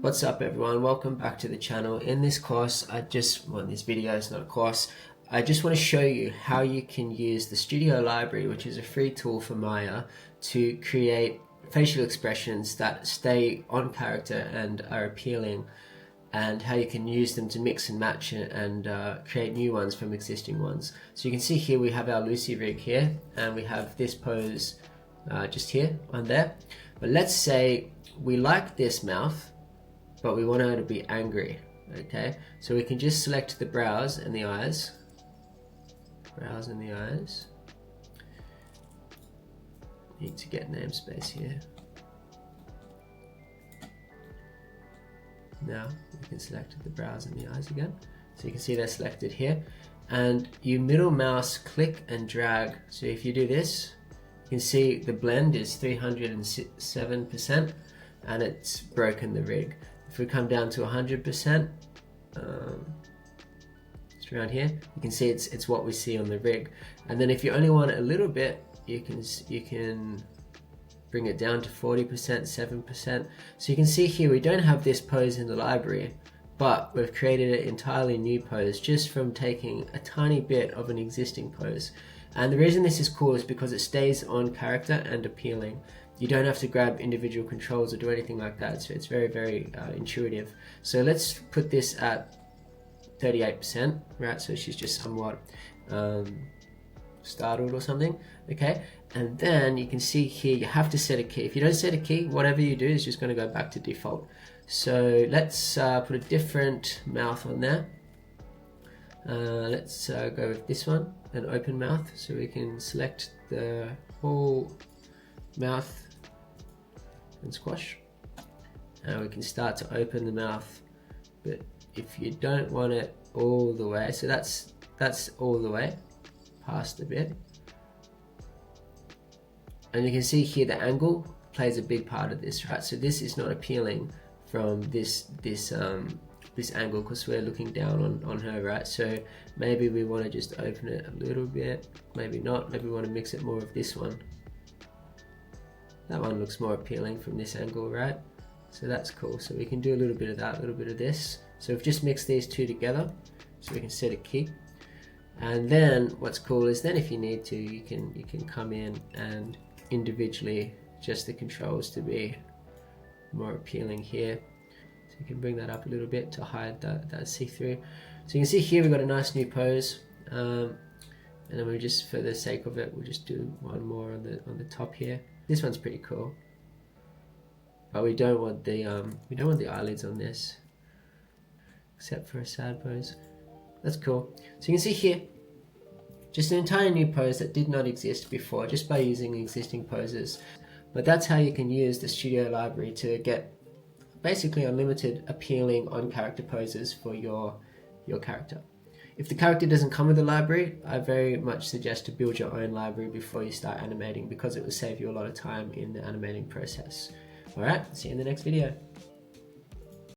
What's up everyone, welcome back to the channel. In this course, this video is not a course. I just want to show you how you can use the Studio Library, which is a free tool for Maya, to create facial expressions that stay on character and are appealing, and how you can use them to mix and match and create new ones from existing ones. So you can see here we have our Lucy rig here, and we have this pose just here on there. But let's say we like this mouth, but we want her to be angry. Okay, so we can just select the brows and the eyes. Brows and the eyes. Need to get namespace here. Now we can select the brows and the eyes again. So you can see they're selected here. And you middle mouse click and drag. So if you do this, you can see the blend is 307% and it's broken the rig. If we come down to 100%, it's around here, you can see it's what we see on the rig. And then if you only want it a little bit, you can bring it down to 40%, 7%. So you can see here we don't have this pose in the library, but we've created an entirely new pose just from taking a tiny bit of an existing pose. And the reason this is cool is because it stays on character and appealing. You don't have to grab individual controls or do anything like that, so it's very, very intuitive. So let's put this at 38%, right? So she's just somewhat startled or something, okay? And then you can see here you have to set a key. If you don't set a key, whatever you do is just going to go back to default. So let's put a different mouth on there. Let's go with this one, an open mouth, so we can select the whole mouth and squash, and we can start to open the mouth. But if you don't want it all the way, so that's all the way past a bit, and you can see here the angle plays a big part of this, right? So this is not appealing from this angle because we're looking down on her, right? So maybe we want to just open it a little bit, maybe not, maybe we want to mix it more of this one. That one looks more appealing from this angle, right? So that's cool. So we can do a little bit of that, a little bit of this. So we've just mixed these two together, so we can set a key. And then what's cool is then if you need to, you can come in and individually adjust the controls to be more appealing here. So you can bring that up a little bit to hide that see-through. So you can see here we've got a nice new pose. And then we just, for the sake of it, we'll just do one more on the top here. This one's pretty cool, but we don't want the eyelids on this, except for a sad pose. That's cool. So you can see here, just an entire new pose that did not exist before, just by using existing poses. But that's how you can use the Studio Library to get basically unlimited appealing on-character poses for your character. If the character doesn't come with a library, I very much suggest to build your own library before you start animating, because it will save you a lot of time in the animating process. Alright, see you in the next video.